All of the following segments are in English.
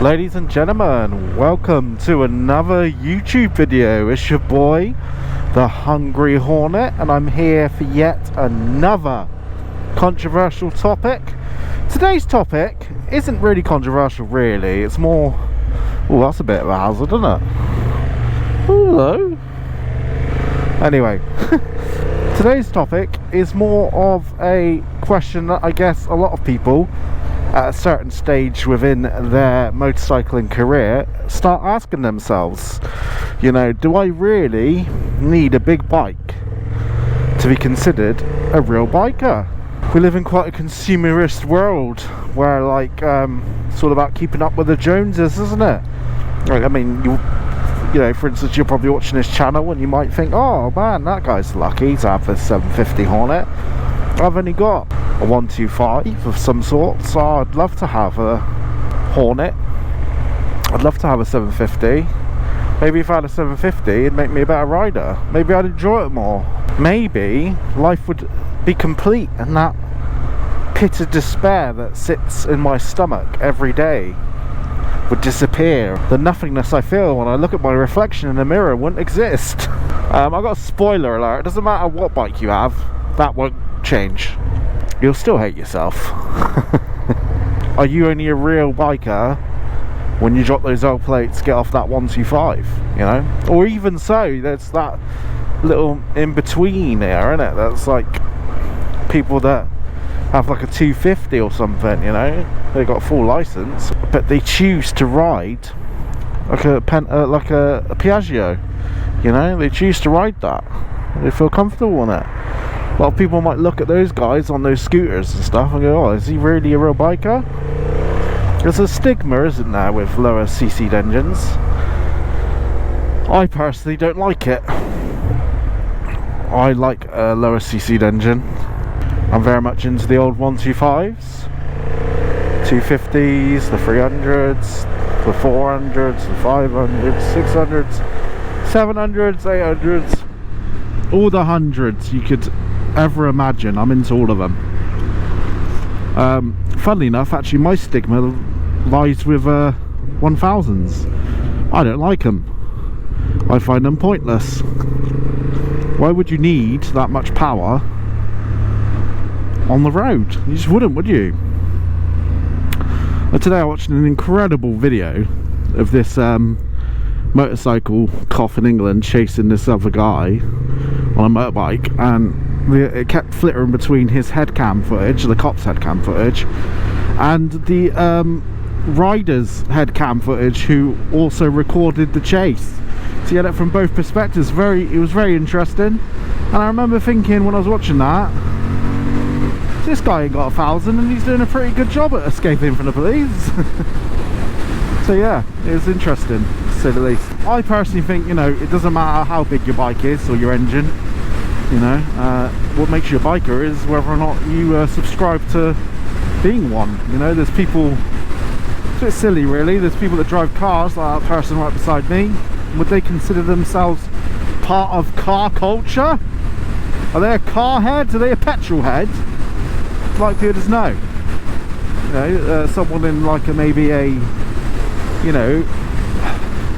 Ladies and gentlemen, welcome to another YouTube video. It's your boy, the Hungry Hornet, and I'm here for yet another controversial topic. Today's topic isn't really controversial, really. It's more... oh, that's a bit of a hazard, isn't it? Hello. Anyway, today's topic is more of a question that I guess a lot of people at a certain stage within their motorcycling career start asking themselves, you know, do I really need a big bike to be considered a real biker? We live in quite a consumerist world where, like, it's all about keeping up with the Joneses, isn't it? Like, I mean, you know, for instance, you're probably watching this channel and you might think, oh man, that guy's lucky, he's had this 750 Hornet. I've only got a 125 of some sort, so I'd love to have a Hornet. I'd love to have a 750. Maybe if I had a 750, it'd make me a better rider. Maybe I'd enjoy it more. Maybe life would be complete and that pit of despair that sits in my stomach every day would disappear. The nothingness I feel when I look at my reflection in the mirror wouldn't exist. I got a spoiler alert. It doesn't matter what bike you have, that won't change. You'll still hate yourself. Are you only a real biker when you drop those old plates, get off that 125, you know? Or even so, there's that little in between there, isn't it? That's like people that have like a 250 or something, you know? They got a full license, but they choose to ride like a Piaggio, you know? They choose to ride that. They feel comfortable in it. A lot of people might look at those guys on those scooters and stuff and go, oh, is he really a real biker? There's a stigma, isn't there, with lower CC'd engines. I personally don't like it. I like a lower CC'd engine. I'm very much into the old 125s, 250s, the 300s, the 400s, the 500s, 600s, 700s, 800s, all the hundreds you could ever imagine. I'm into all of them. Funnily enough, actually, my stigma lies with 1000s. I don't like them. I find them pointless. Why would you need that much power on the road? You just wouldn't, would you? Today I watched an incredible video of this motorcycle cop in England chasing this other guy on a motorbike, and it kept flittering between his headcam footage, the cop's headcam footage, and the rider's headcam footage, who also recorded the chase. So you had it from both perspectives. It was very interesting. And I remember thinking when I was watching that, this guy ain't got 1000 and he's doing a pretty good job at escaping from the police. So yeah, it was interesting, to say the least. I personally think, you know, it doesn't matter how big your bike is or your engine. You know, what makes you a biker is whether or not you subscribe to being one. You know, there's people, it's a bit silly really, there's people that drive cars, like that person right beside me. Would they consider themselves part of car culture? Are they a car head? Are they a petrol head? Like people just know. You know, someone in like maybe a, you know,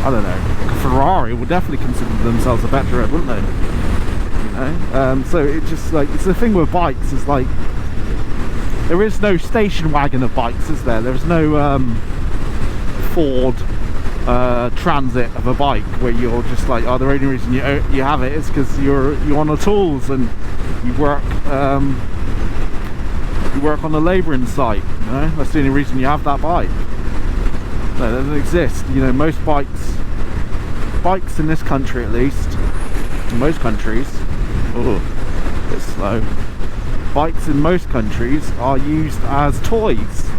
I don't know, like a Ferrari would definitely consider themselves a petrol head, wouldn't they? So it just, like, it's the thing with bikes, is like there is no station wagon of bikes, is there? There's no Ford Transit of a bike where you're just like, oh, the only reason you have it is because you're on the tools and you work on the labouring site, you know? That's the only reason you have that bike. No, it doesn't exist. You know, most bikes in this country, at least, in most countries, oh, a bit slow. Bikes in most countries are used as toys,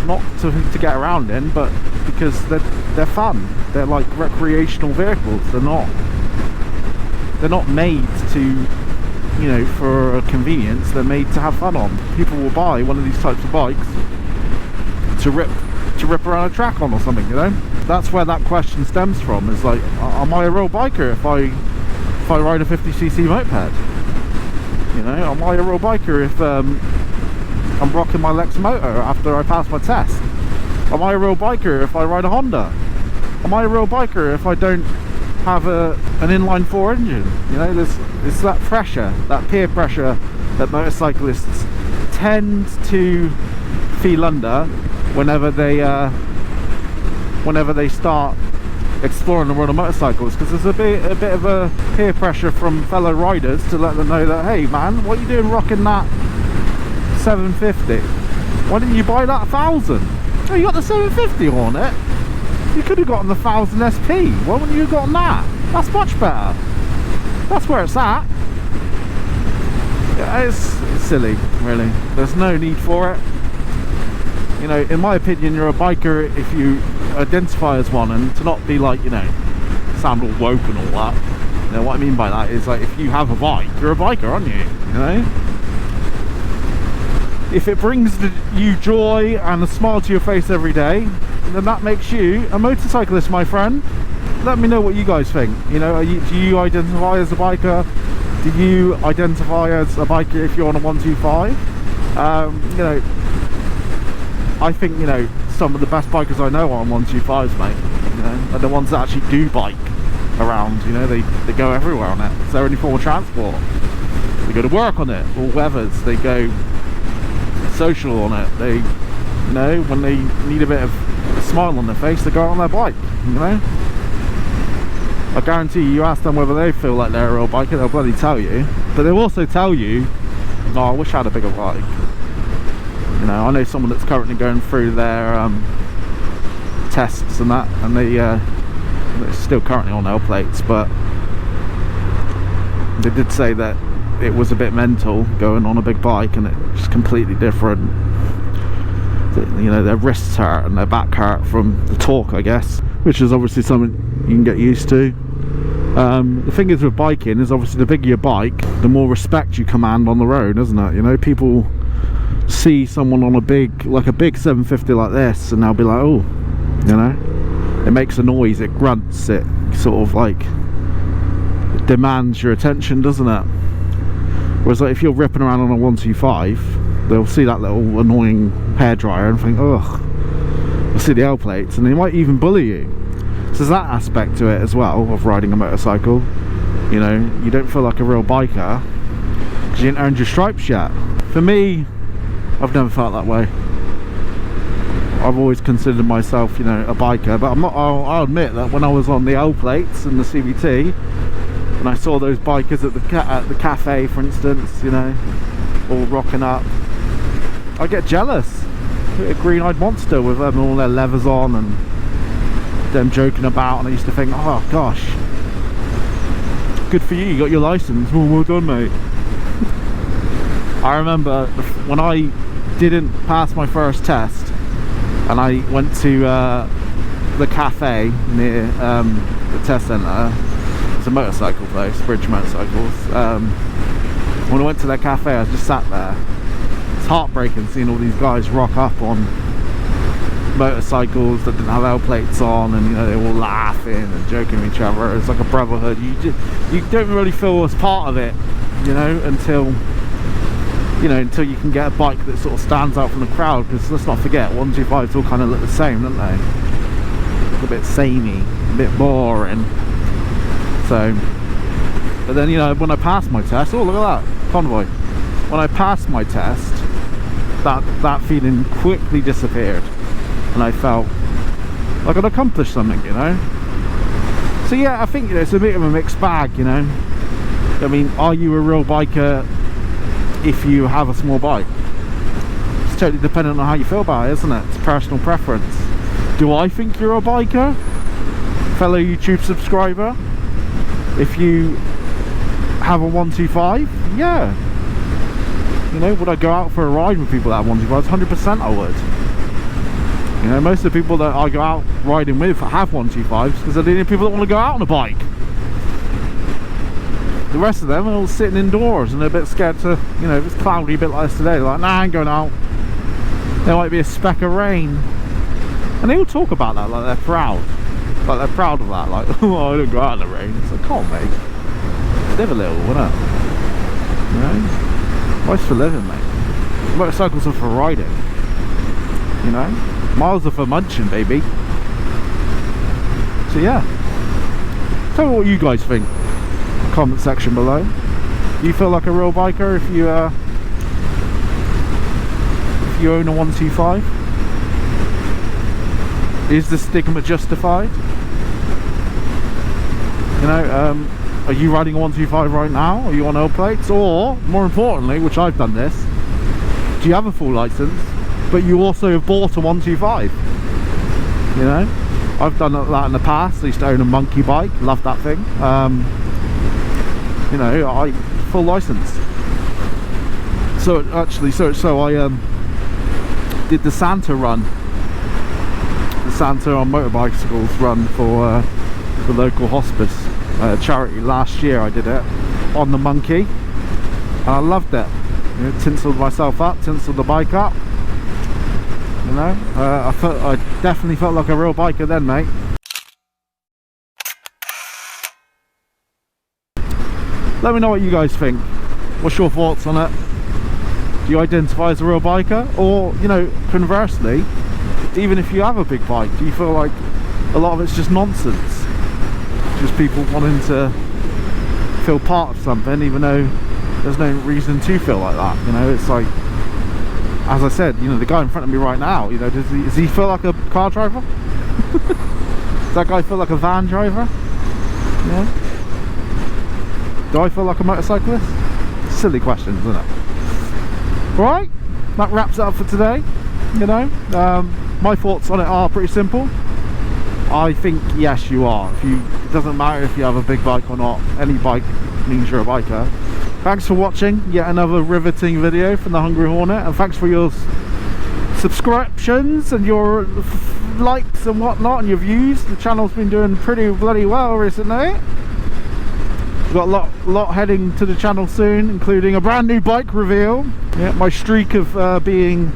not to get around in, but because they're fun. They're like recreational vehicles. They're not made to, you know, for convenience. They're made to have fun on. People will buy one of these types of bikes to rip around a track on or something, you know. That's where that question stems from. Is like, am I a real biker if I ride a 50cc moped? You know, am I a real biker if I'm rocking my Lex motor after I pass my test? Am I a real biker if I ride a Honda? Am I a real biker if I don't have an inline 4 engine? You know, there's that pressure, that peer pressure that motorcyclists tend to feel under whenever they start exploring the world of motorcycles, because there's a bit of a peer pressure from fellow riders to let them know that, hey man, what are you doing rocking that 750? Why didn't you buy that 1000? Oh, you got the 750 on it. You could have gotten the 1000 SP. Why wouldn't you have gotten that? That's much better. That's where it's at. Yeah, it's silly, really. There's no need for it. You know, in my opinion, you're a biker if you identify as one, and to not be like, you know, sound all woke and all that. You know, what I mean by that is, like, if you have a bike, you're a biker, aren't you? You know? If it brings you joy and a smile to your face every day, then that makes you a motorcyclist, my friend. Let me know what you guys think. You know, do you identify as a biker? Do you identify as a biker if you're on a 125? You know, I think, you know, some of the best bikers I know are on 125s, mate. You know, and the ones that actually do bike around. You know, they go everywhere on it. It's their only form of transport. They go to work on it, all weathers. They go social on it. They, you know, when they need a bit of a smile on their face, they go out on their bike. You know, I guarantee you ask them whether they feel like they're a real biker, they'll bloody tell you. But they'll also tell you, oh, I wish I had a bigger bike. You know, I know someone that's currently going through their tests and that, and they're still currently on L plates, but they did say that it was a bit mental going on a big bike, and it's completely different. You know, their wrists hurt and their back hurt from the torque, I guess, which is obviously something you can get used to. The thing is with biking is, obviously the bigger your bike, the more respect you command on the road, isn't it? You know, people see someone on a big 750 like this, and they'll be like, oh, you know, it makes a noise, it grunts, it sort of like, it demands your attention, doesn't it? Whereas, like, if you're ripping around on a 125, they'll see that little annoying hairdryer and think, ugh. They'll see the L plates, and they might even bully you. So there's that aspect to it as well, of riding a motorcycle. You know, you don't feel like a real biker because you ain't earned your stripes yet. For me, I've never felt that way. I've always considered myself, you know, a biker, but I'm not. I'll admit that when I was on the L plates and the CVT, and I saw those bikers at the cafe, for instance, you know, all rocking up, I get jealous. A green-eyed monster with them all their leathers on and them joking about, and I used to think, oh gosh, good for you, you got your license. Well done, mate. I remember when I didn't pass my first test, and I went to the cafe near the test centre. It's a motorcycle place, Bridge Motorcycles. When I went to that cafe, I just sat there. It's heartbreaking seeing all these guys rock up on motorcycles that didn't have L plates on, and, you know, they were all laughing and joking with each other. It's like a brotherhood. You don't really feel as part of it, you know, until you can get a bike that sort of stands out from the crowd. Because let's not forget, 125s all kind of look the same, don't they? Look a bit samey, a bit boring. So, but then, you know, when I passed my test, oh look at that convoy. When I passed my test, that feeling quickly disappeared, and I felt like I'd accomplished something, you know. So yeah, I think, you know, it's a bit of a mixed bag, you know. I mean, are you a real biker if you have a small bike? It's totally dependent on how you feel about it, isn't it? It's personal preference. Do I think you're a biker, fellow YouTube subscriber? If you have a 125, yeah. You know, would I go out for a ride with people that have 125s? 100% I would. You know, most of the people that I go out riding with have 125s because they're the only people that want to go out on a bike. The rest of them are all sitting indoors and they're a bit scared to, you know, if it's cloudy a bit like this today, they're like, nah, I ain't going out. There might be a speck of rain. And they all talk about that like they're proud. Like they're proud of that, like, oh, I don't go out in the rain. It's like, come on, mate. Live a little, wouldn't it? You know? Life's for living, mate. Motorcycles are for riding. You know? Miles are for munching, baby. So yeah, tell me what you guys think. Comment section below. You feel like a real biker if you own a 125? Is the stigma justified? You know, are you riding a 125 right now? Are you on old plates? Or, more importantly, which I've done this, do you have a full license, but you also have bought a 125? You know, I've done that in the past. I used to own a monkey bike, loved that thing. You know, I full license. So actually, so I did the Santa run, the Santa on motorbicycles run for the local hospice charity last year. I did it on the monkey, and I loved it. You know, tinselled myself up, tinselled the bike up. You know, I definitely felt like a real biker then, mate. Let me know what you guys think. What's your thoughts on it? Do you identify as a real biker? Or, you know, conversely, even if you have a big bike, do you feel like a lot of it's just nonsense? Just people wanting to feel part of something, even though there's no reason to feel like that. You know, it's like, as I said, you know, the guy in front of me right now, you know, does he feel like a car driver? Does that guy feel like a van driver? Yeah. Do I feel like a motorcyclist? Silly questions, isn't it? Right, that wraps it up for today. You know, my thoughts on it are pretty simple. I think yes, you are. It doesn't matter if you have a big bike or not. Any bike means you're a biker. Thanks for watching yet another riveting video from the Hungry Hornet, and thanks for your subscriptions and your likes and whatnot and your views. The channel's been doing pretty bloody well recently. We've got a lot heading to the channel soon, including a brand new bike reveal. Yeah, my streak of being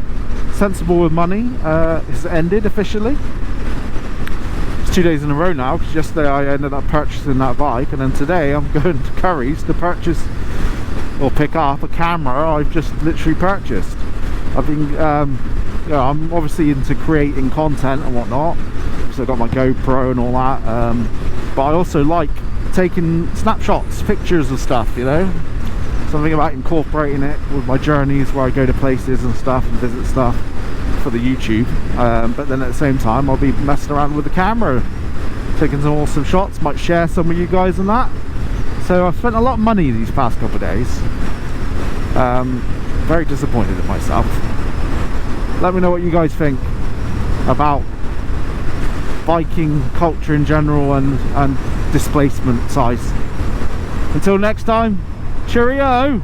sensible with money has ended officially. It's 2 days in a row now, because yesterday I ended up purchasing that bike, and then today I'm going to Curry's to purchase or pick up a camera I've just literally purchased. I've been, you know, I'm obviously into creating content and whatnot, so I've got my GoPro and all that, but I also like taking snapshots, pictures of stuff, you know. Something about incorporating it with my journeys where I go to places and stuff and visit stuff for the YouTube, but then at the same time I'll be messing around with the camera, taking some awesome shots, might share some with you guys and that. So I've spent a lot of money these past couple of days. Very disappointed in myself. Let me know what you guys think about biking culture in general and displacement size. Until next time, cheerio!